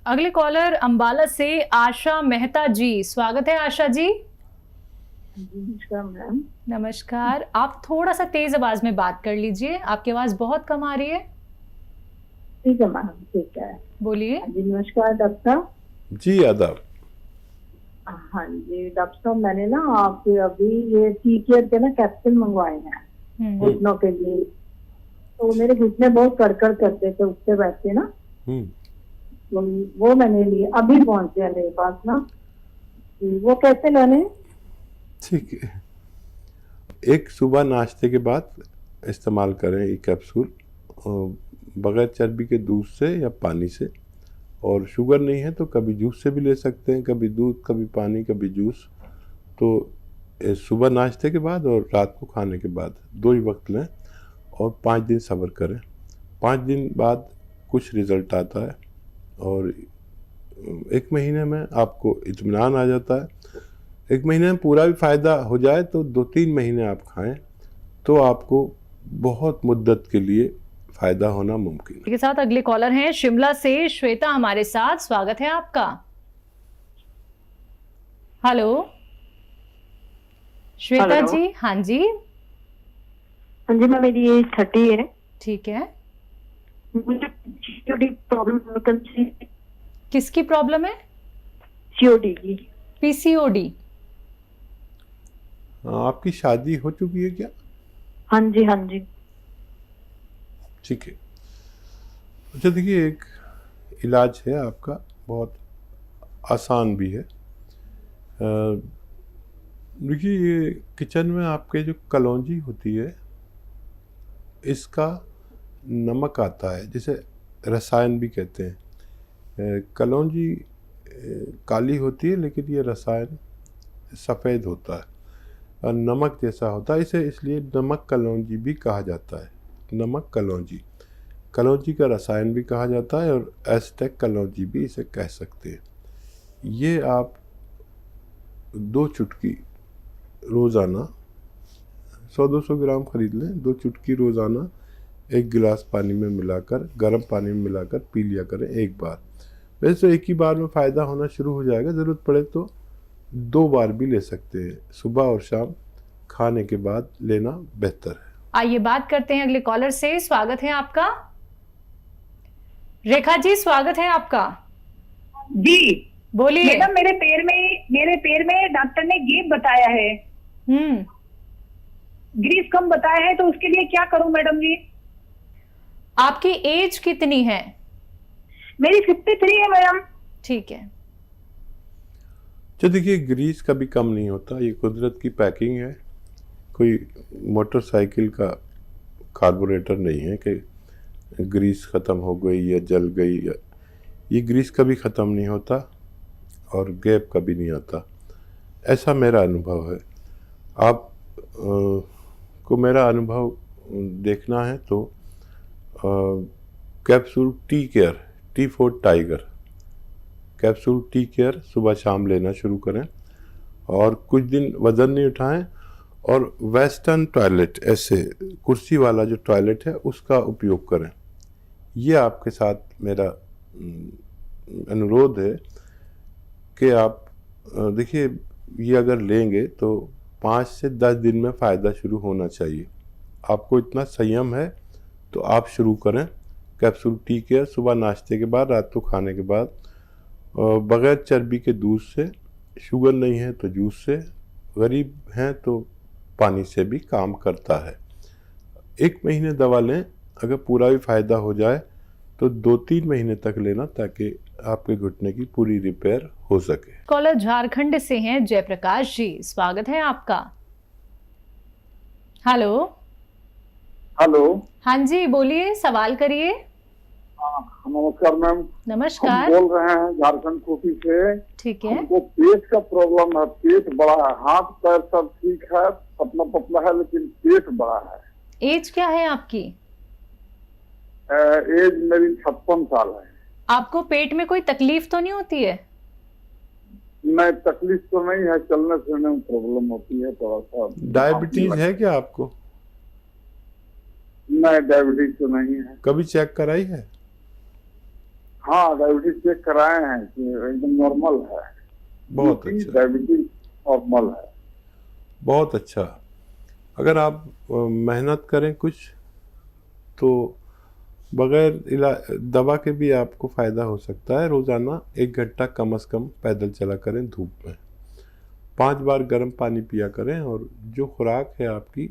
अगले कॉलर अंबाला से आशा मेहता जी, स्वागत है आशा जी। नमस्कार मैम। नमस्कार, आप थोड़ा सा तेज आवाज में बात कर लीजिए, आपकी आवाज बहुत कम आ रही है। ठीक है मैम, ठीक है, बोलिए। हाँ जी, नमस्कार डॉक्टर साहब। जी आदाब। हाँ जी डॉक्टर साहब, मैंने ना आपके अभी ये टी केयर के ना कैप्सूल मंगवाए हैं घुटनों के लिए। तो मेरे घुटने बहुत कड़कड़ करते थे उठते बैठते ना, तो वो मैंने लिए, अभी पहुंचे हैं मेरे पास ना। वो कैसे लेने? ठीक है, एक सुबह नाश्ते के बाद इस्तेमाल करें ये कैप्सूल, बगैर चर्बी के दूध से या पानी से। और शुगर नहीं है तो कभी जूस से भी ले सकते हैं, कभी दूध, कभी पानी, कभी जूस। तो सुबह नाश्ते के बाद और रात को खाने के बाद 2 ही वक्त लें और 5 दिन सब्र करें। 5 दिन बाद कुछ रिज़ल्ट आता है और 1 महीने में आपको इत्मीनान आ जाता है। 1 महीने में पूरा भी फ़ायदा हो जाए तो 2-3 महीने आप खाएं तो आपको बहुत मुद्दत के लिए फ़ायदा होना मुमकिन है। के साथ अगले कॉलर हैं शिमला से श्वेता हमारे साथ, स्वागत है आपका। हेलो श्वेता जी। हाँ जी। हाँ जी, मैं मेरी एज 30 है। ठीक है, मुझे प्रॉब्लम। किसकी प्रॉब्लम है? सीओडी की। पीसीओडी। आपकी शादी हो चुकी है क्या? हाँ जी, हाँ जी। ठीक है। अच्छा देखिए, एक इलाज है आपका, बहुत आसान भी है। देखिए, ये किचन में आपके जो कलौंजी होती है, इसका नमक आता है, जिसे रसायन भी कहते हैं। कलौंजी काली होती है लेकिन ये रसायन सफ़ेद होता है और नमक जैसा होता है, इसे इसलिए नमक कलौंजी भी कहा जाता है। नमक कलौंजी, कलौंजी का रसायन भी कहा जाता है और एस्टेक कलौंजी भी इसे कह सकते हैं। ये आप 2 चुटकी रोज़ाना 100-200 ग्राम खरीद लें। 2 चुटकी रोज़ाना 1 गिलास पानी में मिलाकर, गर्म पानी में मिलाकर पी लिया करें एक बार। वैसे एक ही बार में फ़ायदा होना शुरू हो जाएगा, ज़रूरत पड़े तो 2 बार भी ले सकते हैं। सुबह और शाम खाने के बाद लेना बेहतर है। आइए बात करते हैं अगले कॉलर से, स्वागत है आपका। रेखा जी, स्वागत है आपका जी। बोलिए। मैडम, मेरे पैर में डॉक्टर ने गैप बताया है, ग्रीस कम बताया है, तो उसके लिए क्या करूं मैडम जी? आपकी एज कितनी है? मेरी 53 है मैडम। ठीक है। तो देखिए, ग्रीस कभी कम नहीं होता, ये कुदरत की पैकिंग है। कोई मोटरसाइकिल का कार्बोरेटर नहीं है कि ग्रीस ख़त्म हो गई या जल गई। ये ग्रीस कभी ख़त्म नहीं होता और गैप कभी नहीं आता, ऐसा मेरा अनुभव है। आप को मेरा अनुभव देखना है तो capsule tea care, T for tiger, capsule tea care सुबह शाम लेना शुरू करें और कुछ दिन वज़न नहीं उठाएं। और वेस्टर्न टॉयलेट, ऐसे कुर्सी वाला जो टॉयलेट है उसका उपयोग करें। ये आपके साथ मेरा अनुरोध है कि आप देखिए, ये अगर लेंगे तो 5 से 10 दिन में फ़ायदा शुरू होना चाहिए। आपको इतना संयम है तो आप शुरू करें कैप्सूल टी केयर सुबह नाश्ते के बाद, रात को खाने के बाद, बग़ैर चर्बी के दूध से। शुगर नहीं है तो जूस से, गरीब हैं तो पानी से भी काम करता है। 1 महीने दवा लें, अगर पूरा भी फ़ायदा हो जाए तो 2-3 महीने तक लेना, ताकि आपके घुटने की पूरी रिपेयर हो सके। कॉलर झारखंड से हैं जयप्रकाश जी, स्वागत है आपका। हेलो। हेलो। हाँ जी, बोलिए, सवाल करिए। नमस्कार मैम। नमस्कार। हम बोल रहे हैं झारखंड कोटी से। ठीक है। हमको पेट का प्रॉब्लम है, पेट बड़ा है, हाथ पैर सब ठीक है, पतला पतला है, लेकिन पेट बड़ा है। एज क्या है आपकी? एज मेरी 56 साल है। आपको पेट में कोई तकलीफ तो नहीं होती है? नहीं, तकलीफ तो नहीं है, चलने फिरने में प्रॉब्लम होती है थोड़ा सा। डायबिटीज है क्या आपको? नहीं, डायबिटीज तो नहीं है। कभी चेक कराई है? हाँ, डायबिटीज चेक कराए हैं कि एकदम नॉर्मल है। बहुत अच्छा, डायबिटीज नॉर्मल है। बहुत अच्छा। अगर आप मेहनत करें कुछ तो बगैर दवा के भी आपको फ़ायदा हो सकता है। रोज़ाना 1 घंटा कम से कम पैदल चला करें धूप में, 5 बार गर्म पानी पिया करें, और जो खुराक है आपकी,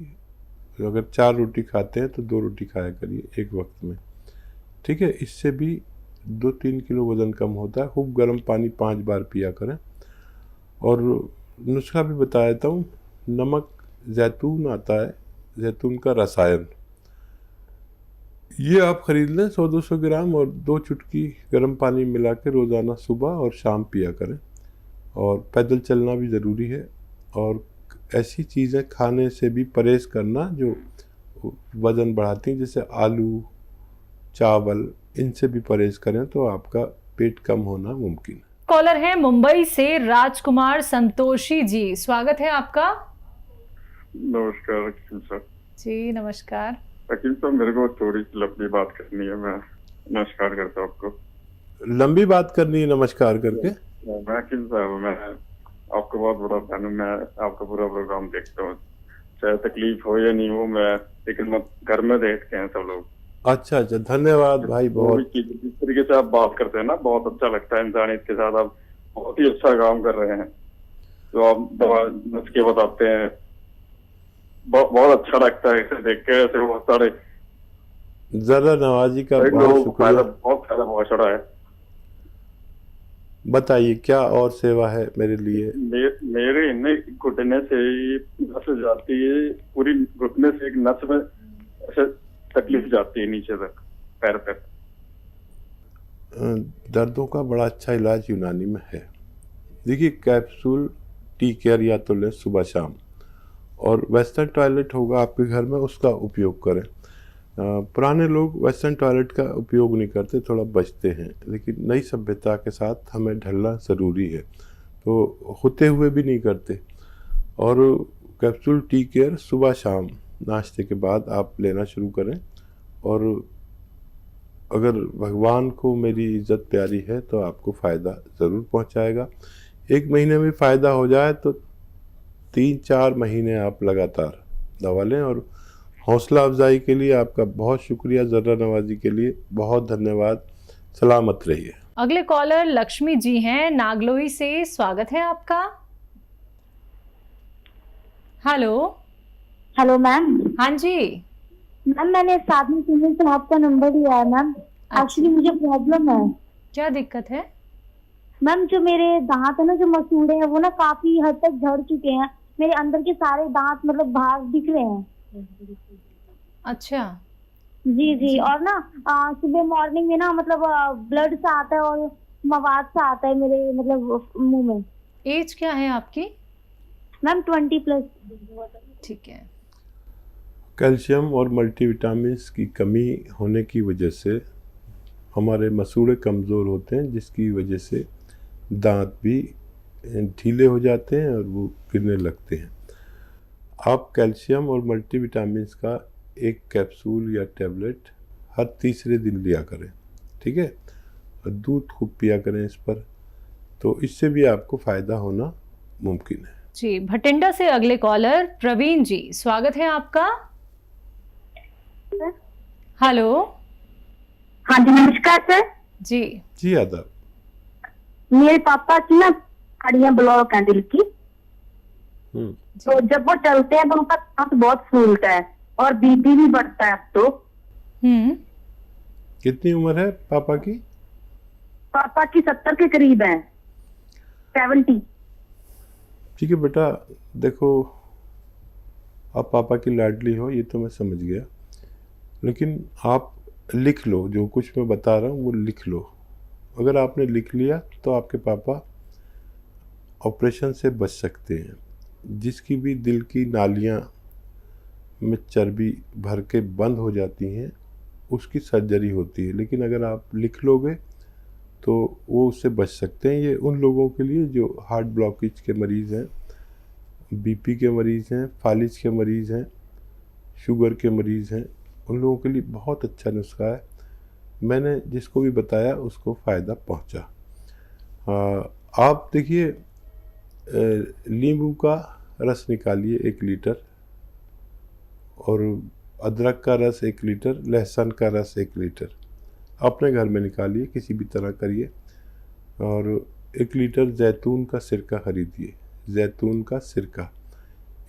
अगर 4 रोटी खाते हैं तो 2 रोटी खाया करिए एक वक्त में, ठीक है। इससे भी 2-3 किलो वज़न कम होता है। खूब गर्म पानी 5 बार पिया करें। और नुस्खा भी बता देता हूँ। नमक जैतून आता है, जैतून का रसायन, ये आप ख़रीद लें 100-200 ग्राम, और 2 चुटकी गर्म पानी मिला के रोज़ाना सुबह और शाम पिया करें। और पैदल चलना भी ज़रूरी है। और ऐसी चीज़ें खाने से भी परहेज़ करना जो वज़न बढ़ाती हैं, जैसे आलू, चावल, इनसे भी परहेज़ करें तो आपका पेट कम होना मुमकिन है। कॉलर है मुंबई से राजकुमार संतोषी जी, स्वागत है आपका। नमस्कार वकील साहब। जी नमस्कार। वकील साहब, मेरे को थोड़ी सी लंबी बात करनी है। मैं नमस्कार करता हूँ आपको। लंबी बात करनी है नमस्कार करके? वकील साहब, मैं आपको बहुत बड़ा फैन हूँ। मैं आपका पूरा प्रोग्राम देखता हूँ, चाहे तकलीफ हो या नहीं हो, मैं लेकिन घर में देखते हैं सब लोग। अच्छा, धन्यवाद भाई। बहुत जिस तरीके से आप बात करते हैं ना, बहुत अच्छा लगता है। इंसानियत के साथ आप बहुत ही अच्छा काम कर रहे हैं। तो आप दवा नुस्खे बताते हैं, बहुत अच्छा लगता है इसे देख के। ऐसे बहुत सारे जरा नवाजी का बहुत शुक्रिया। बहुत फायदा पहुंच रहा है। बताइए क्या और सेवा है मेरे लिए? मेरे इन्हें घुटने से नस जाती है, पूरी घुटने से एक नस में ऐसे तकलीफ जाती है नीचे तक, पैर पे। दर्दों का बड़ा अच्छा इलाज यूनानी में है। देखिए, कैप्सूल टी केयर या तो लें सुबह शाम, और वेस्टर्न टॉयलेट होगा आपके घर में, उसका उपयोग करें। पुराने लोग वेस्टर्न टॉयलेट का उपयोग नहीं करते, थोड़ा बचते हैं, लेकिन नई सभ्यता के साथ हमें ढलना ज़रूरी है, तो होते हुए भी नहीं करते। और कैप्सूल टी केयर सुबह शाम नाश्ते के बाद आप लेना शुरू करें। और अगर भगवान को मेरी इज़्ज़त प्यारी है तो आपको फ़ायदा ज़रूर पहुंचाएगा। 1 महीने में फ़ायदा हो जाए तो 3-4 महीने आप लगातार दवा लें। और हौसला अफजाई के लिए आपका बहुत शुक्रिया। ज़र्रा नवाजी के लिए बहुत धन्यवाद। सलामत रहिए। अगले कॉलर लक्ष्मी जी हैं नागलोई से, स्वागत है आपका। हेलो। Hello ma'am. हाँ जी मैम, मैंने साधन सिंह से आपका नंबर लिया है मैम। एक्चुअली मुझे प्रॉब्लम है। क्या दिक्कत है? मैम, जो मेरे दांत है ना, जो मसूड़े हैं, वो ना काफी हद तक झड़ चुके हैं। मेरे अंदर के सारे दांत मतलब बाहर दिख रहे हैं। अच्छा जी जी। और ना सुबह मॉर्निंग में ना मतलब ब्लड सा आता है और मवाद सा आता है मेरे मतलब मुंह में। एज क्या है आपकी? मैम 20+। ठीक है। कैल्शियम और मल्टीविटामिन्स की कमी होने की वजह से हमारे मसूड़े कमज़ोर होते हैं, जिसकी वजह से दांत भी ढीले हो जाते हैं और वो गिरने लगते हैं। आप कैल्शियम और मल्टीविटामिन्स का 1 कैप्सूल या टैबलेट हर तीसरे दिन लिया करें, ठीक है। और दूध खूब पिया करें इस पर, तो इससे भी आपको फ़ायदा होना मुमकिन है। जी, भटिंडा से अगले कॉलर प्रवीण जी, स्वागत है आपका। हेलो। हाँ जी, नमस्कार सर। जी आदाब। मेरे पापा की ना हड्डियां ब्लॉक है दिल की। तो जब वो चलते हैं तो उनका सांस बहुत फूलता है और बीपी भी बढ़ता है अब तो। कितनी उम्र है पापा की? पापा की 70 के करीब है, 70। ठीक है बेटा, देखो आप पापा की लाडली हो, ये तो मैं समझ गया, लेकिन आप लिख लो, जो कुछ मैं बता रहा हूँ वो लिख लो। अगर आपने लिख लिया तो आपके पापा ऑपरेशन से बच सकते हैं। जिसकी भी दिल की नालियाँ में चर्बी भर के बंद हो जाती हैं, उसकी सर्जरी होती है, लेकिन अगर आप लिख लोगे तो वो उससे बच सकते हैं। ये उन लोगों के लिए जो हार्ट ब्लॉकेज के मरीज़ हैं, बीपी के मरीज़ हैं, फालिज के मरीज़ हैं, शुगर के मरीज़ हैं, उन लोगों के लिए बहुत अच्छा नुस्खा है। मैंने जिसको भी बताया उसको फ़ायदा पहुंचा। आप देखिए, नींबू का रस निकालिए 1 लीटर, और अदरक का रस 1 लीटर, लहसुन का रस 1 लीटर अपने घर में निकालिए, किसी भी तरह करिए। और 1 लीटर जैतून का सिरका खरीदिए, जैतून का सिरका,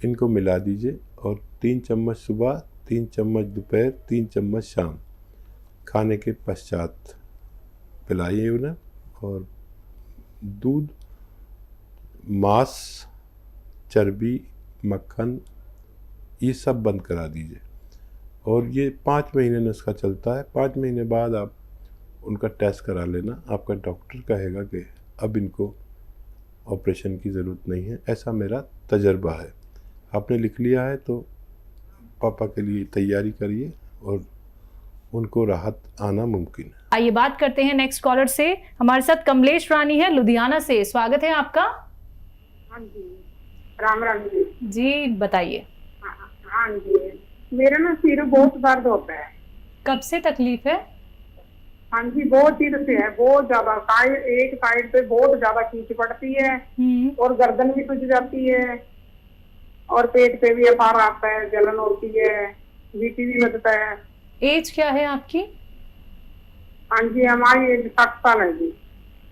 इनको मिला दीजिए और 3 चम्मच सुबह, 3 चम्मच दोपहर, 3 चम्मच शाम, खाने के पश्चात पिलाइए उन्हें। और दूध, मांस, चर्बी, मक्खन, ये सब बंद करा दीजिए। और ये 5 महीने नुस्खा चलता है। 5 महीने बाद आप उनका टेस्ट करा लेना, आपका डॉक्टर कहेगा कि अब इनको ऑपरेशन की ज़रूरत नहीं है। ऐसा मेरा तजर्बा है। आपने लिख लिया है तो पापा के लिए तैयारी करिए और उनको राहत आना मुमकिन है। आइए बात करते हैं नेक्स्ट कॉलर से। हमारे साथ कमलेश रानी है लुधियाना से, स्वागत है आपका। हाँ जी, राम राम जी। जी बताइए। हाँ जी, मेरा ना सिर बहुत दर्द होता है। कब से तकलीफ है? हाँ जी, बहुत सिर से है, बहुत ज्यादा। एक साइड पे बहुत ज्यादा खींच पड़ती है और गर्दन भी सूज जाती है और पेट पे भी अपार आता है, जलन होती है, बीपी भी लगता है। एज क्या है आपकी? हाँ जी, हमारी एज 60 साल है जी।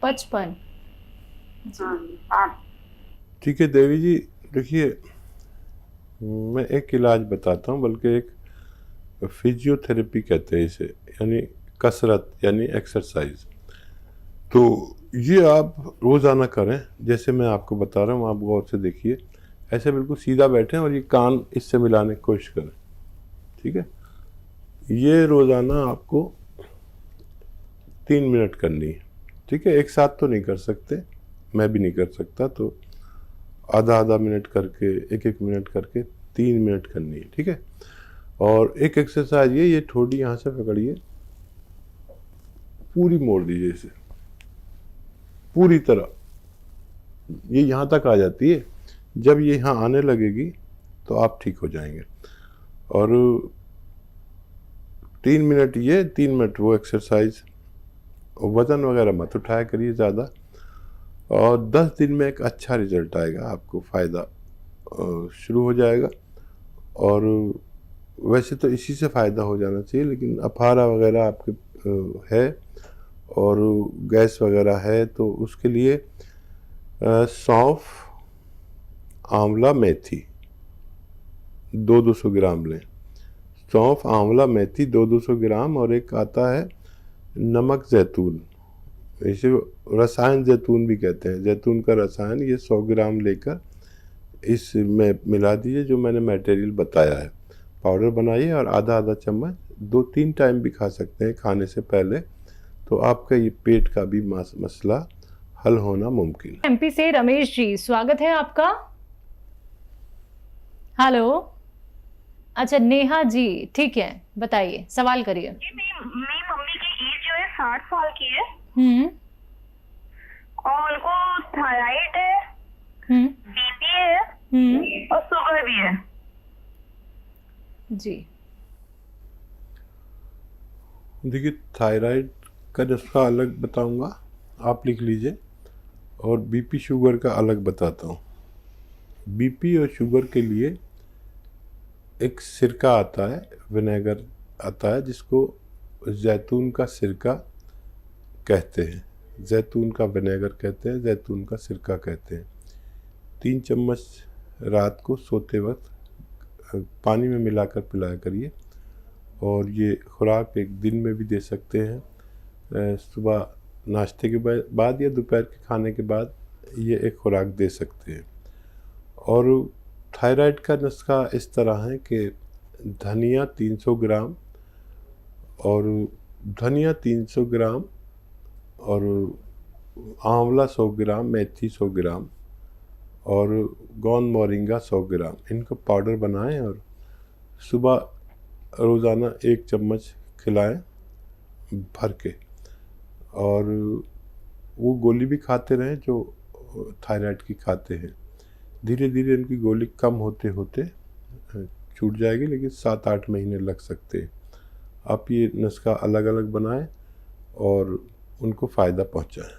55। हाँ। ठीक है देवी जी, देखिए मैं एक इलाज बताता हूँ, बल्कि एक फिजियोथेरेपी कहते हैं इसे, यानी कसरत, यानी एक्सरसाइज। तो ये आप रोज़ाना करें, जैसे मैं आपको बता रहा हूँ, आप गौर से देखिए। ऐसे बिल्कुल सीधा बैठें और ये कान इससे मिलाने की कोशिश करें, ठीक है। ये रोज़ाना आपको 3 मिनट करनी है, ठीक है। एक साथ तो नहीं कर सकते, मैं भी नहीं कर सकता, तो आधा मिनट करके, 1 मिनट करके 3 मिनट करनी है, ठीक है। और एक एक्सरसाइज ये ठोड़ी यहाँ से पकड़िए, पूरी मोड़ दीजिए इसे पूरी तरह, ये यहाँ तक आ जाती है। जब ये यहाँ आने लगेगी तो आप ठीक हो जाएंगे। और 3 मिनट ये, 3 मिनट वो एक्सरसाइज। वज़न वगैरह मत उठाया करिए ज़्यादा, और 10 दिन में एक अच्छा रिजल्ट आएगा, आपको फ़ायदा शुरू हो जाएगा। और वैसे तो इसी से फ़ायदा हो जाना चाहिए, लेकिन अफारा वगैरह आपके है और गैस वगैरह है, तो उसके लिए सौंफ, आंवला, मेथी 200 ग्राम लें। सौंफ, आंवला, मेथी 200 ग्राम। और एक आता है नमक जैतून, इसे रसायन जैतून भी कहते हैं, जैतून का रसायन, ये 100 ग्राम लेकर इसमें मिला दीजिए, जो मैंने मटेरियल बताया है। पाउडर बनाइए और आधा चम्मच 2-3 टाइम भी खा सकते हैं खाने से पहले, तो आपका ये पेट का भी मसला हल होना मुमकिन है। एमपी से रमेश जी, स्वागत है आपका। हेलो, अच्छा नेहा जी, ठीक है, बताइए, सवाल करिए। मेरी मम्मी की एज जो है 60 साल की है और उनको थायराइड है, बीपी है और शुगर भी है जी। देखिए, थायराइड का नुस्खा अलग बताऊंगा, आप लिख लीजिए, और बीपी शुगर का अलग बताता हूँ। बीपी और शुगर के लिए एक सिरका आता है, विनेगर आता है, जिसको जैतून का सिरका कहते हैं, जैतून का विनेगर कहते हैं, जैतून का सिरका कहते हैं। 3 चम्मच रात को सोते वक्त पानी में मिलाकर पिलाया करिए। और ये खुराक एक दिन में भी दे सकते हैं, सुबह नाश्ते के बाद या दोपहर के खाने के बाद ये एक खुराक दे सकते हैं। और थायराइड का नुस्खा इस तरह है कि धनिया 300 ग्राम और धनिया 300 ग्राम और आंवला 100 ग्राम, मेथी 100 ग्राम और गोंद मोरिंगा 100 ग्राम, इनको पाउडर बनाएं और सुबह रोज़ाना 1 चम्मच खिलाएं भर के। और वो गोली भी खाते रहें जो थायराइड की खाते हैं। धीरे धीरे इनकी गोली कम होते होते छूट जाएगी, लेकिन 7-8 महीने लग सकते हैं। आप ये नुस्खा अलग अलग बनाएं और उनको फ़ायदा पहुंचाएं।